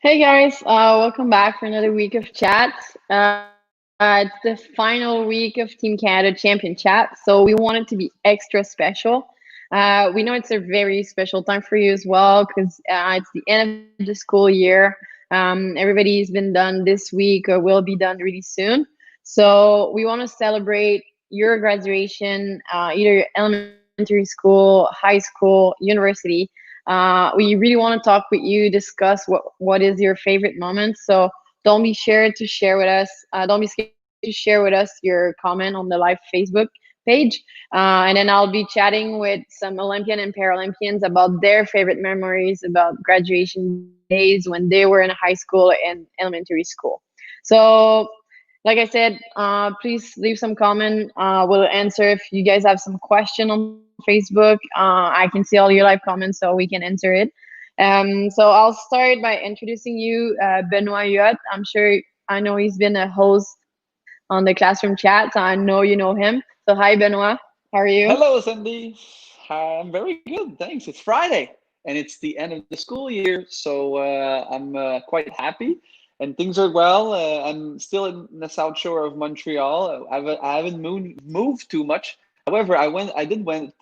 Hey guys, welcome back for another week of chats. It's the final week of Team Canada Champion Chat, so we want it to be extra special. We know it's a very special time for you as well because it's the end of the school year. Everybody's been done this week or will be done really soon. So we want to celebrate your graduation, either your elementary school, high school, university. We really want to talk with you, discuss what is your favorite moment. So don't be scared to share with us. Don't be scared to share with us your comment on the live Facebook page, and then I'll be chatting with some Olympian and Paralympians about their favorite memories about graduation days when they were in high school and elementary school. So like I said, please leave some comment. We'll answer if you guys have some question on Facebook. I can see all your live comments, so we can answer it. So I'll start by introducing you, Benoit Huot. I know he's been a host on the classroom chat, so I know you know him. So hi, Benoit. How are you? Hello, Cindy. I'm very good, thanks. It's Friday and it's the end of the school year, so I'm quite happy and things are well. I'm still in the South Shore of Montreal. I haven't moved too much. However, I did went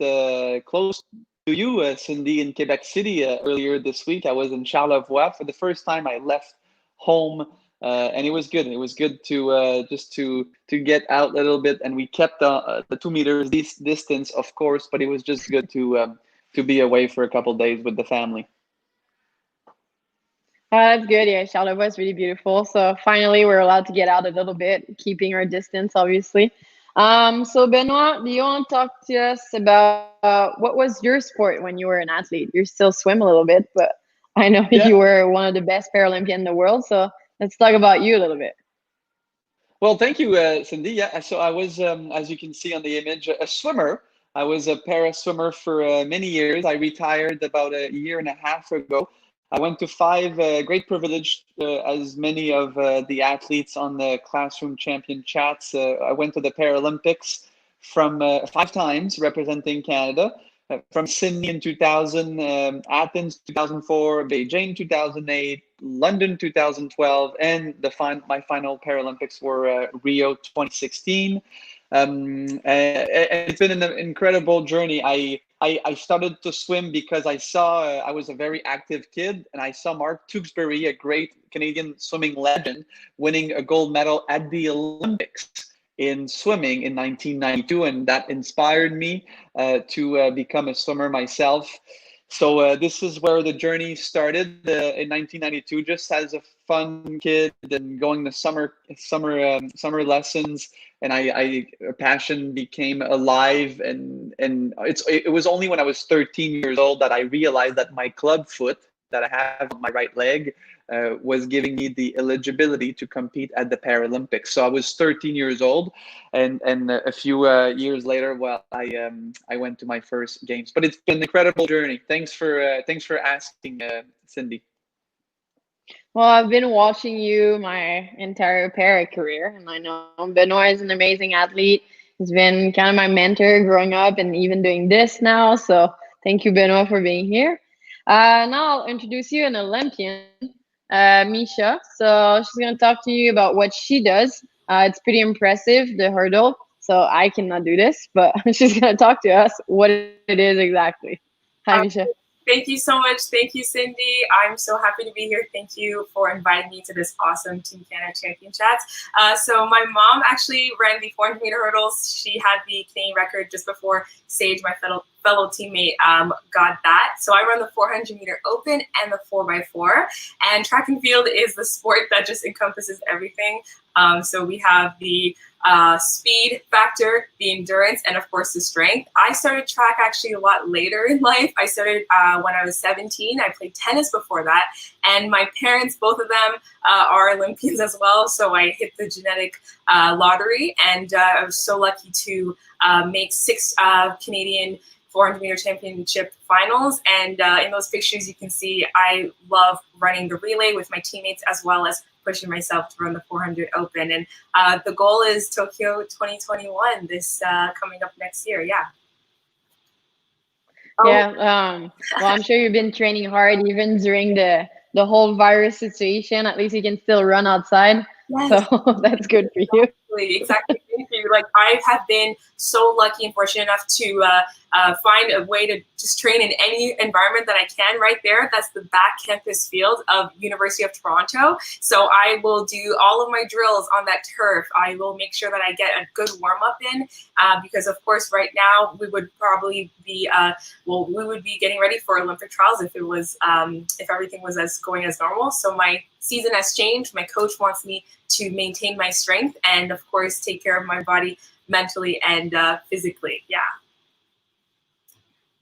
close to you, Cindy, in Quebec City earlier this week. I was in Charlevoix for the first time. I left home and it was good. It was good to just to get out a little bit, and we kept the 2 meters distance, of course, but it was just good to be away for a couple days with the family. That's good. Yeah, Charlevoix is really beautiful. So finally, we're allowed to get out a little bit, keeping our distance, obviously. So Benoit, do you want to talk to us about what was your sport when you were an athlete? You still swim a little bit, but I know you Yeah. were one of the best Paralympian in the world. So let's talk about you a little bit. Well, thank you, Cindy. Yeah, so I was, as you can see on the image, a swimmer. I was a para swimmer for many years. I retired about a year and a half ago. I went to five, great privilege, as many of the athletes on the classroom champion chats. I went to the Paralympics from 5 times representing Canada. From Sydney in 2000, Athens 2004, Beijing 2008, London 2012, and my final Paralympics were Rio 2016. And it's been an incredible journey. I started to swim because I saw I was a very active kid, and I saw Mark Tewksbury, a great Canadian swimming legend, winning a gold medal at the Olympics in swimming in 1992, and that inspired me to become a swimmer myself. So this is where the journey started in 1992, just as a fun kid and going to summer lessons, and a passion became alive, and it was only when I was 13 years old that I realized that my club foot that I have on my right leg was giving me the eligibility to compete at the Paralympics. So I was 13 years old, and a few years later, well, I went to my first games. But it's been an incredible journey. Thanks for asking, Cindy. Well, I've been watching you my entire para career, and I know Benoit is an amazing athlete. He's been kind of my mentor growing up and even doing this now. So thank you, Benoit, for being here. Now I'll introduce you an Olympian, Micha. So she's going to talk to you about what she does. It's pretty impressive, the hurdle. So I cannot do this, but she's going to talk to us what it is exactly. Hi, Micha. Thank you so much. Thank you, Cindy. I'm so happy to be here. Thank you for inviting me to this awesome Team Canada Champion Chats. So my mom actually ran the 400-meter hurdles. She had the Canadian record just before Sage, my fellow teammate, got that. So I run the 400-meter open and the 4x4. And track and field is the sport that just encompasses everything. So we have the speed factor, the endurance, and of course the strength. I started track actually a lot later in life. I started when I was 17. I played tennis before that, and my parents, both of them, are Olympians as well. So I hit the genetic lottery, and I was so lucky to make 6 Canadian 400-meter championship finals. And in those pictures, you can see I love running the relay with my teammates as well as pushing myself to run the 400 open. And the goal is Tokyo 2021, this coming up next year. Yeah. Yeah. Well, I'm sure you've been training hard even during the whole virus situation, at least you can still run outside. Yes. So that's good for you. Exactly. Thank you. Like I have been so lucky and fortunate enough to find a way to just train in any environment that I can right there. That's the back campus field of University of Toronto. So I will do all of my drills on that turf. I will make sure that I get a good warm up in because of course right now we would probably be we would be getting ready for Olympic trials if it was if everything was going as normal. So my season has changed. My coach wants me to maintain my strength and of course take care of my body mentally and physically.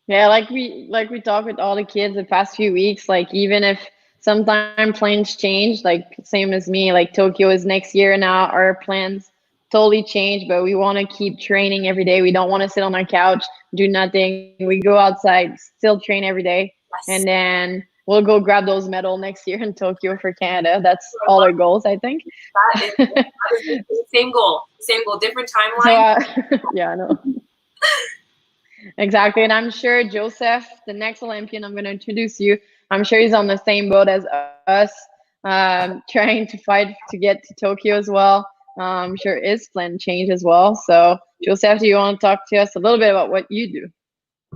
Yeah, like we talked with all the kids the past few weeks, like even if sometime plans change, like same as me, like Tokyo is next year now, our plans totally change, but we want to keep training every day. We don't want to sit on our couch, do nothing. We go outside, still train every day, Yes. and then we'll go grab those medal next year in Tokyo for Canada. That's all our goals, I think. That is the same goal, different timeline. So yeah, I know. Exactly. And I'm sure Joseph, the next Olympian I'm going to introduce you, I'm sure he's on the same boat as us, trying to fight to get to Tokyo as well. I'm sure his plan changed as well. So, Joseph, do you want to talk to us a little bit about what you do?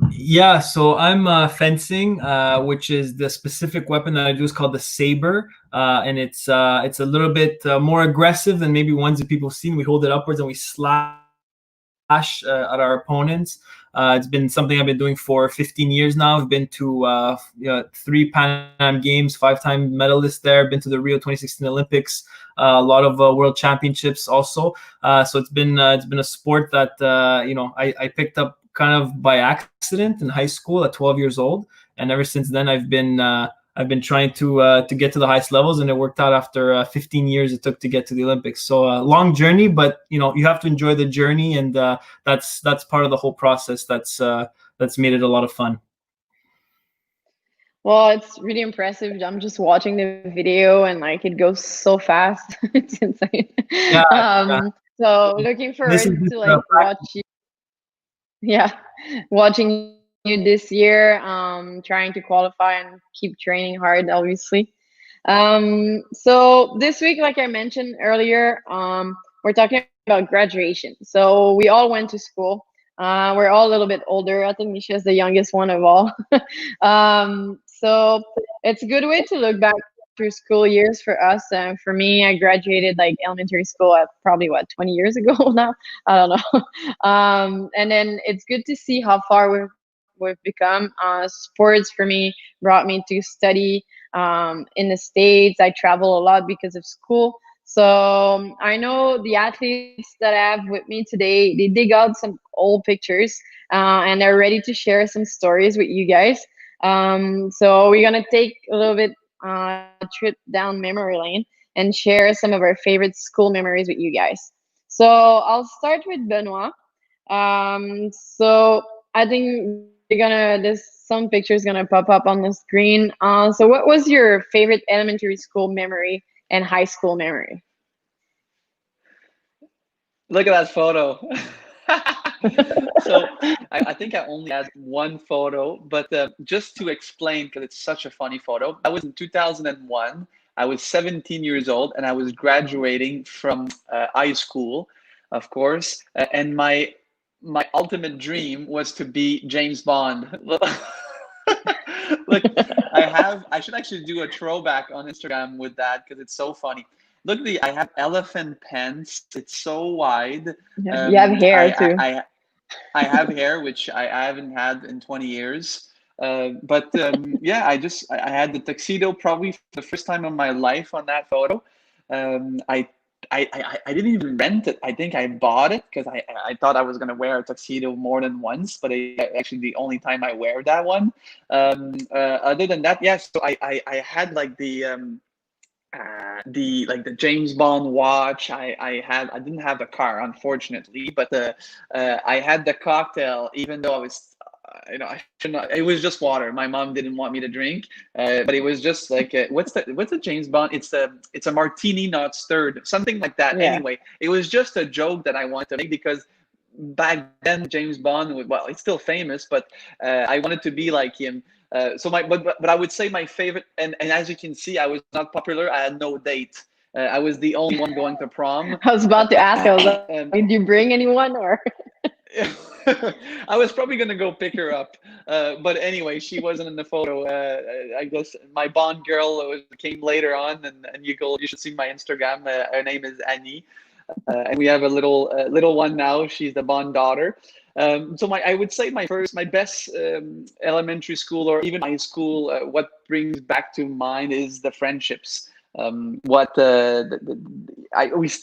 Yeah, so I'm fencing, which is the specific weapon that I do is called the saber, and it's a little bit more aggressive than maybe ones that people have seen. We hold it upwards and we slash at our opponents. It's been something I've been doing for 15 years now. I've been to 3 Pan Am Games, 5-time medalist there. Been to the Rio 2016 Olympics, a lot of World Championships also. So it's been a sport that I picked up kind of by accident in high school at 12 years old, and ever since then I've been trying to get to the highest levels, and it worked out after 15 years it took to get to the Olympics. So a long journey, but you have to enjoy the journey, and that's part of the whole process. That's made it a lot of fun. Well, it's really impressive. I'm just watching the video and like it goes so fast. It's insane. Yeah. So looking forward to like watch you. Yeah, watching you this year, trying to qualify and keep training hard, obviously. So this week, like I mentioned earlier, we're talking about graduation. So we all went to school. We're all a little bit older. I think Micha is the youngest one of all. So it's a good way to look back through school years for us. For me, I graduated like elementary school at probably 20 years ago now. I don't know. And then it's good to see how far we've become. Sports for me brought me to study in the States. I travel a lot because of school. So I know the athletes that I have with me today, they dig out some old pictures and they're ready to share some stories with you guys. So we're going to take a little bit trip down memory lane and share some of our favorite school memories with you guys. So I'll start with Benoit. So I think there's some pictures gonna pop up on the screen. So what was your favorite elementary school memory and high school memory? Look at that photo. So I think I only had one photo, but just to explain, because it's such a funny photo, I was in 2001. I was 17 years old and I was graduating from high school, of course. And my ultimate dream was to be James Bond. Look, I should actually do a throwback on Instagram with that because it's so funny. Look, I have elephant pants. It's so wide. Yeah, you have hair too. I have hair, which I haven't had in 20 years. But yeah, I had the tuxedo probably for the first time in my life on that photo. I didn't even rent it. I think I bought it because I thought I was going to wear a tuxedo more than once, but actually the only time I wear that one. Other than that, yes. Yeah, so I had like the James Bond watch. I didn't have a car, unfortunately, but I had the cocktail, even though I was I should not. It was just water. My mom didn't want me to drink, but it was just like what's the James Bond? It's a martini, not stirred, something like that. Yeah. Anyway, it was just a joke that I wanted to make because back then James Bond, well, he's still famous, but I wanted to be like him. But I would say my favorite, and as you can see, I was not popular. I had no date. I was the only one going to prom. I was about to ask. I was like, did you bring anyone or? I was probably gonna go pick her up, but anyway, she wasn't in the photo. I guess my Bond girl came later on, and you should see my Instagram. Her name is Annie, and we have a little one now. She's the Bond daughter. So I would say my best elementary school or even high school, what brings back to mind is the friendships.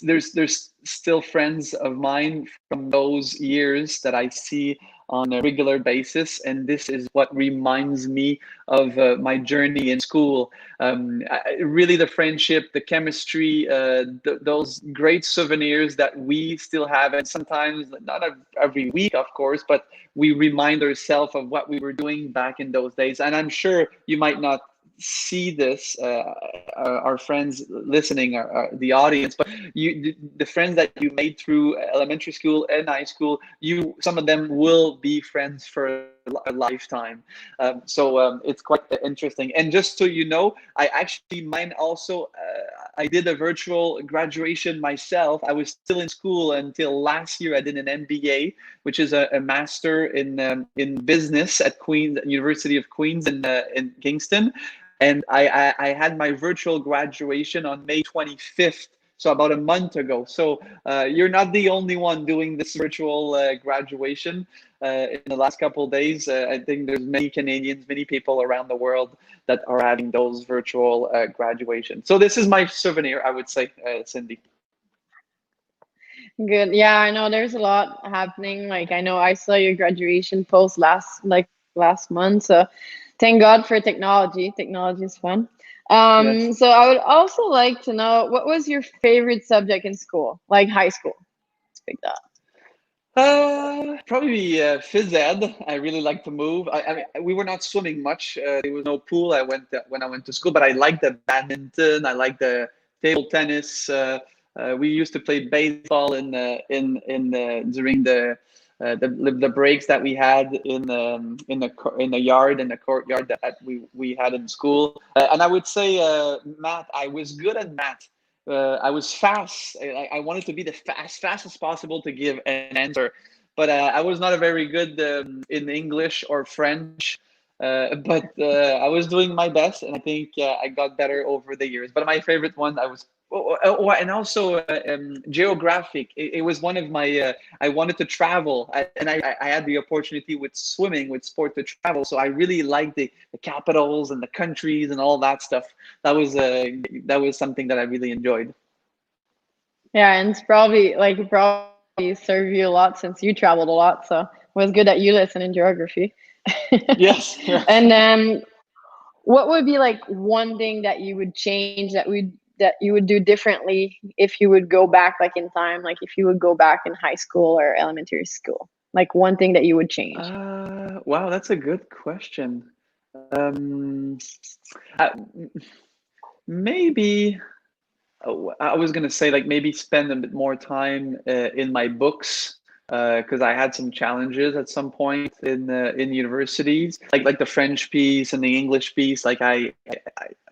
There's still friends of mine from those years that I see on a regular basis, and this is what reminds me of my journey in school. Really, the friendship, the chemistry, those great souvenirs that we still have, and sometimes not every week, of course, but we remind ourselves of what we were doing back in those days. And I'm sure you might not see this, our friends listening, the audience, but the friends that you made through elementary school and high school, some of them will be friends for a lifetime. So it's quite interesting. And just so you know, mine also, I did a virtual graduation myself. I was still in school until last year. I did an MBA, which is a master in business at University of Queens in Kingston. And I had my virtual graduation on May 25th, so about a month ago. So you're not the only one doing this virtual graduation in the last couple of days. I think there's many Canadians, many people around the world that are having those virtual graduations. So this is my souvenir, I would say, Cindy. Good. Yeah, I know there's a lot happening. Like I know I saw your graduation post last month. So thank God for technology. Technology is fun. Yes. So I would also like to know, what was your favorite subject in school, like high school? Let's pick that. Probably phys ed. I really like to move. I mean, we were not swimming much. There was no pool. When I went to school, but I liked the badminton. I liked the table tennis. We used to play baseball during the breaks that we had in the courtyard that we had in school. And I would say math. I was good at math. I was fast. I wanted to be as fast as possible to give an answer, but I was not a very good in English or French. But I was doing my best, and I think I got better over the years. But my favorite one, and also geographic. It was one of my. I wanted to travel, and I had the opportunity with swimming, with sport, to travel. So I really liked the capitals and the countries and all that stuff. That was something that I really enjoyed. Yeah, and it's probably served you a lot since you traveled a lot. So it was good that you listen in geography. Yes. And then, what would be like one thing that you would change, that you would do differently if you would go back like in time, like if you would go back in high school or elementary school? Like one thing that you would change. Wow, that's a good question. Maybe I was gonna say like maybe spend a bit more time in my books, because I had some challenges at some point in universities, like the French piece and the English piece. Like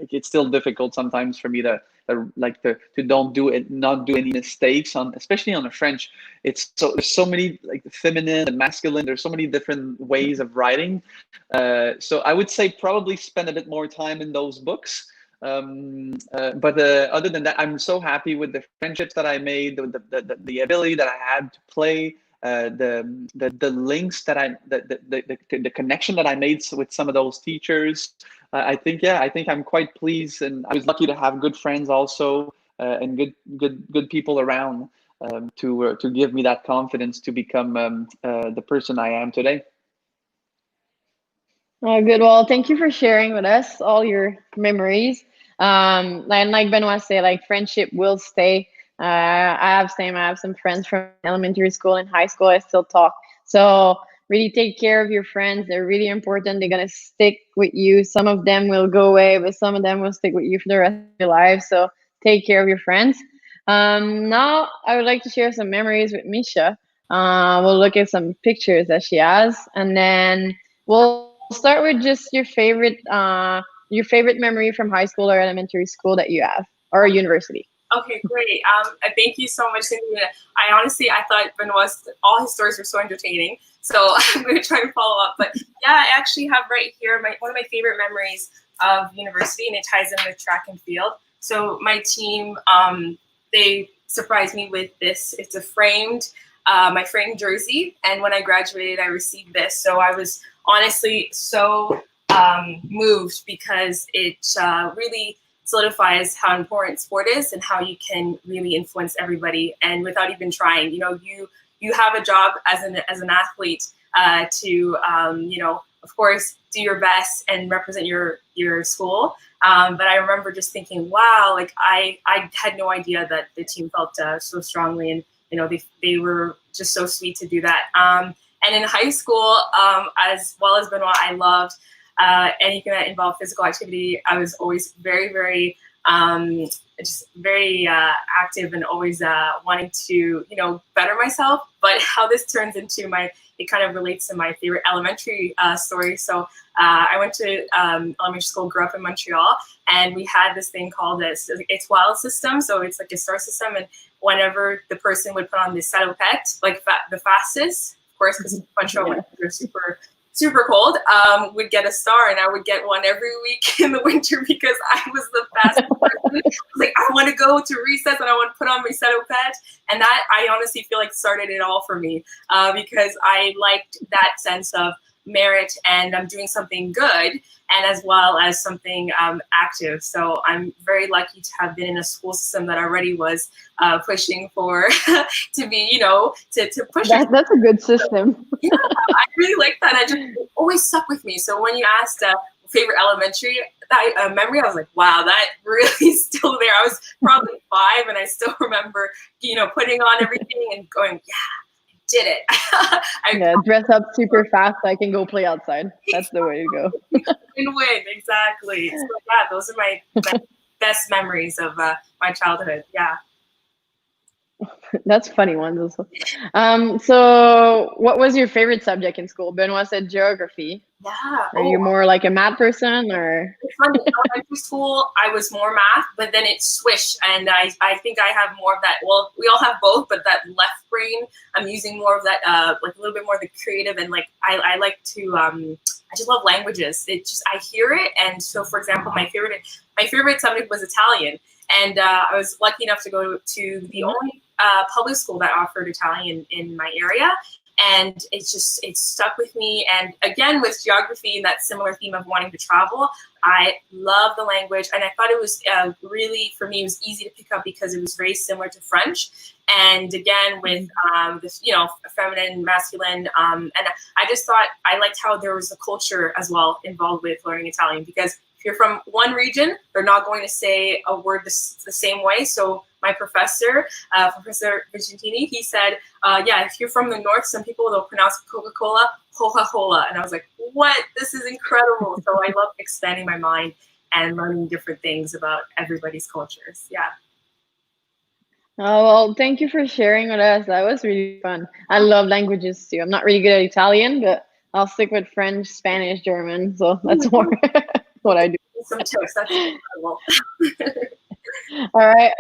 it's still difficult sometimes for me to not do any mistakes especially on the French. There's so many, like the feminine and masculine. There's so many different ways of writing. So I would say probably spend a bit more time in those books. But other than that, I'm so happy with the friendships that I made, the ability that I had to play, the links that the connection that I made with some of those teachers. I think I'm quite pleased, and I was lucky to have good friends also, and good people around, to give me that confidence to become the person I am today. Oh, good. Well, thank you for sharing with us all your memories. And like Benoit said, like friendship will stay. I have some friends from elementary school and high school I still talk. So really take care of your friends. They're really important. They're gonna stick with you. Some of them will go away, but some of them will stick with you for the rest of your life. So take care of your friends. Now I would like to share some memories with Micha. We'll look at some pictures that she has, and then we'll start with just your favorite memory from high school or elementary school that you have, or university. Okay, great. Thank you so much, Cindy. I thought Benoit's, all his stories were so entertaining. So I'm going to try to follow up. But yeah, I actually have right here one of my favorite memories of university, and it ties in with track and field. So my team, they surprised me with this. It's a my framed jersey. And when I graduated, I received this. So I was honestly so moved, because it really solidifies how important sport is and how you can really influence everybody, and without even trying. You have a job as an athlete to of course do your best and represent your school. But I remember just thinking, wow, like I had no idea that the team felt so strongly, and they were just so sweet to do that. And in high school, as well as Benoit, I loved anything that involved physical activity. I was always very, very, just very active, and always wanting to, better myself. But how this turns into it kind of relates to my favorite elementary story. So I went to elementary school, grew up in Montreal, and we had this thing called it's wild system. So it's like a star system, and whenever the person would put on the salopette, like the fastest, of course, because Montreal winters are super cold, would get a star, and I would get one every week in the winter, because I was the fastest person. I was like, I want to go to recess and I want to put on my salopette. And that, I honestly feel like, started it all for me, because I liked that sense of merit, and I'm doing something good, and as well as something active. So I'm very lucky to have been in a school system that already was pushing for to be, to push. That's a good system. Yeah, I really like that. It always stuck with me. So when you asked favorite elementary memory, I was like, wow, that really is still there. I was probably 5, and I still remember, putting on everything and going, yeah, did it. Dress up super fast so I can go play outside. That's the way to go. Win, exactly. So yeah, those are my best memories of my childhood. Yeah. That's funny ones also. So what was your favorite subject in school? Benoit said geography. Yeah. Are you more like a math person, or? It's funny. In elementary school, I was more math, but then it switched, and I think I have more of that. Well, we all have both, but that left brain, I'm using more of that, like a little bit more of the creative, and like I like to. I just love languages. I hear it, and so for example, my favorite subject was Italian, and I was lucky enough to go to the only public school that offered Italian in my area. And it stuck with me. And again, with geography and that similar theme of wanting to travel, I love the language. And I thought it was really, for me, it was easy to pick up, because it was very similar to French. And again, with this, feminine, masculine. And I just thought I liked how there was a culture as well involved with learning Italian, because if you're from one region, they're not going to say a word the same way. So my professor, Professor Vicentini, he said, if you're from the north, some people, they'll pronounce Coca-Cola, Coca-Cola. And I was like, what? This is incredible. So I love expanding my mind and learning different things about everybody's cultures. Yeah. Oh, well, thank you for sharing with us. That was really fun. I love languages too. I'm not really good at Italian, but I'll stick with French, Spanish, German. So that's more what I do. Some tips. That's incredible. All right.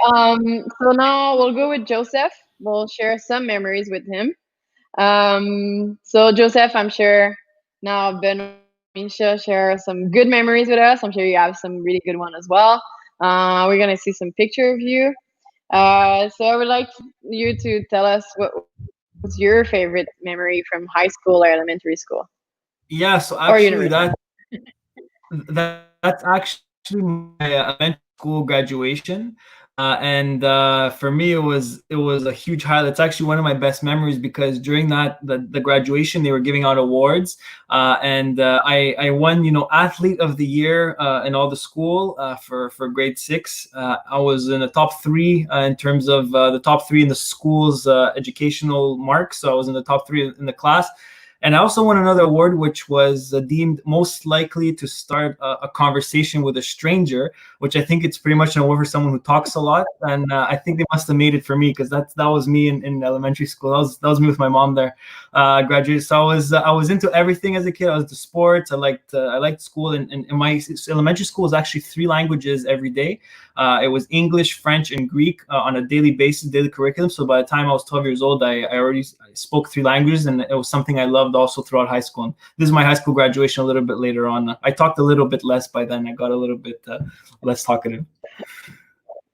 So now we'll go with Joseph. We'll share some memories with him. So Joseph, I'm sure now Benoit and Micha share some good memories with us. I'm sure you have some really good one as well. We're gonna see some picture of you. So I would like you to tell us what's your favorite memory from high school or elementary school. Yeah, so actually that's actually my elementary school graduation, and for me it was a huge highlight. It's actually one of my best memories, because during the graduation they were giving out awards, and I won athlete of the year in all the school for grade 6. I was in the top 3 in terms of the top 3 in the school's educational marks, so I was in the top 3 in the class. And I also won another award, which was deemed most likely to start a conversation with a stranger, which I think it's pretty much an award for someone who talks a lot. And I think they must have made it for me, because that was me in elementary school. That was me with my mom there. Graduated. So I was into everything as a kid. I was into sports. I liked school. And my elementary school was actually 3 languages every day. It was English, French, and Greek on a daily basis, daily curriculum. So by the time I was 12 years old, I already spoke 3 languages, and it was something I loved also throughout high school. And this is my high school graduation a little bit later on. I talked a little bit less by then. I got a little bit less talkative.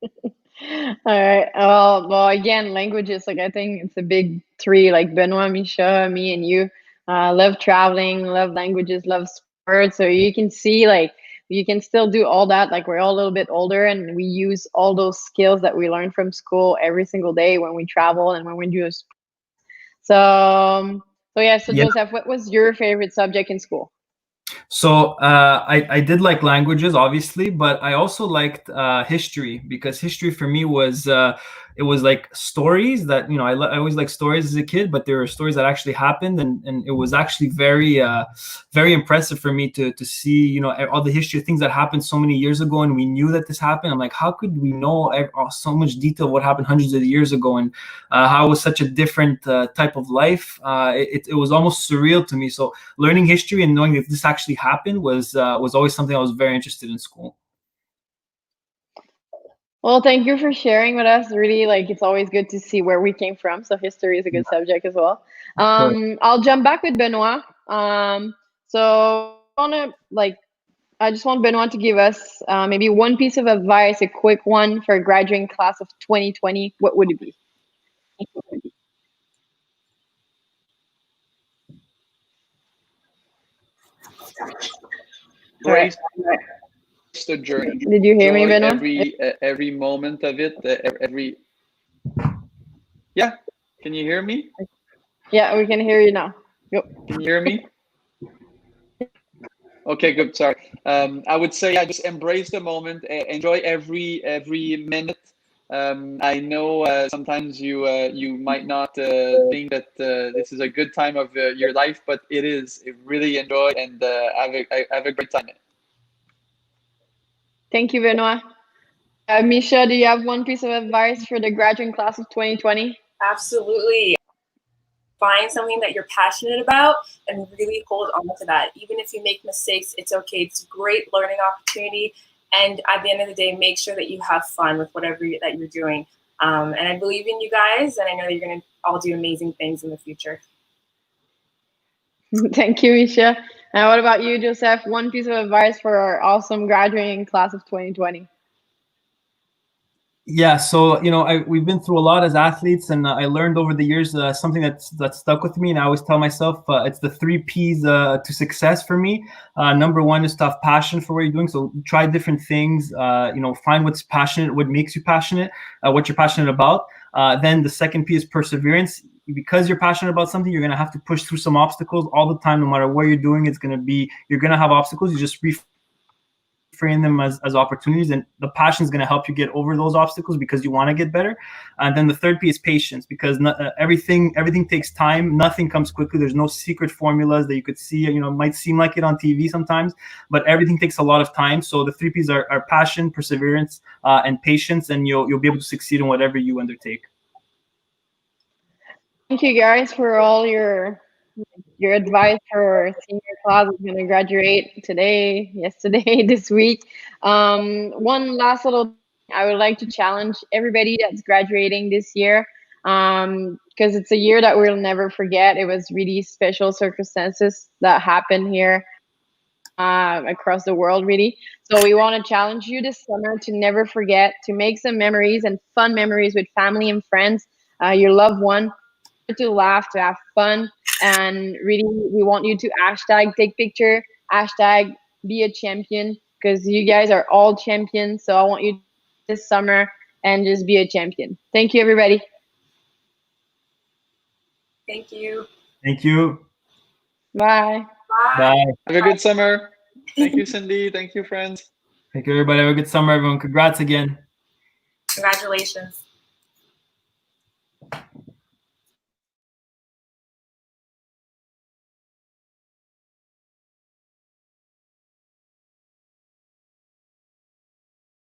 All right. Well, again, languages, like I think it's a big 3, like Benoit, Micha, me, and you. Love traveling, love languages, love sports. So you can see, like, you can still do all that. Like, we're all a little bit older, and we use all those skills that we learn from school every single day when we travel and when we do sports. So yeah. So Joseph, what was your favorite subject in school? So I did like languages, obviously, but I also liked history, because history for me was it was like stories that, I always liked stories as a kid, but there were stories that actually happened, and it was actually very very impressive for me to see all the history of things that happened so many years ago, and we knew that this happened. I'm like, how could we know so much detail of what happened hundreds of years ago, and how it was such a different type of life. It was almost surreal to me. So learning history and knowing that this actually happened was always something I was very interested in school. Well, thank you for sharing with us. Really, like, it's always good to see where we came from. So history is a good subject as well. I'll jump back with Benoit. So I just want Benoit to give us maybe one piece of advice, a quick one for a graduating class of 2020. What would it be? Embrace the journey. Did you hear me, Benoit? Every moment of it. Yeah. Can you hear me? Yeah, we can hear you now. Go. Can you hear me? Okay, good. Sorry. I would say, just embrace the moment. Enjoy every minute. I know sometimes you might not think that this is a good time of your life, but it is. Really enjoy and have a great time. Thank you, Benoit. Micha, do you have one piece of advice for the graduating class of 2020? Absolutely. Find something that you're passionate about and really hold on to that. Even if you make mistakes, it's okay. It's a great learning opportunity. And at the end of the day, make sure that you have fun with whatever that you're doing. And I believe in you guys, and I know that you're going to all do amazing things in the future. Thank you, Micha. And what about you, Joseph? One piece of advice for our awesome graduating class of 2020. Yeah, so we've been through a lot as athletes, and I learned over the years something that stuck with me, and I always tell myself it's the 3 P's to success for me. Number 1 is to have passion for what you're doing. So try different things. Find what's passionate, what makes you passionate, what you're passionate about. Then the 2nd P is perseverance. Because you're passionate about something, you're gonna have to push through some obstacles all the time. No matter what you're doing, you're gonna have obstacles. You just reframe them as opportunities, and the passion is going to help you get over those obstacles because you want to get better. And then the 3rd P is patience, because everything takes time. Nothing comes quickly. There's no secret formulas that you could see. It might seem like it on TV sometimes, but everything takes a lot of time. So the 3 P's are passion, perseverance, and patience, and you'll be able to succeed in whatever you undertake. Thank you, guys, for all your advice for senior class is going to graduate today, yesterday, this week. One last little thing, I would like to challenge everybody that's graduating this year, because it's a year that we'll never forget. It was really special circumstances that happened here across the world, really. So we want to challenge you this summer to never forget, to make some memories and fun memories with family and friends, your loved one, to laugh, to have fun. And really, we want you to hashtag take picture, hashtag be a champion, because you guys are all champions. So I want you this summer and just be a champion. Thank you, everybody. Thank you. Thank you. Bye. Bye. Have a good summer. Thank you, Cindy. Thank you, friends. Thank you, everybody. Have a good summer, everyone. Congrats again. Congratulations.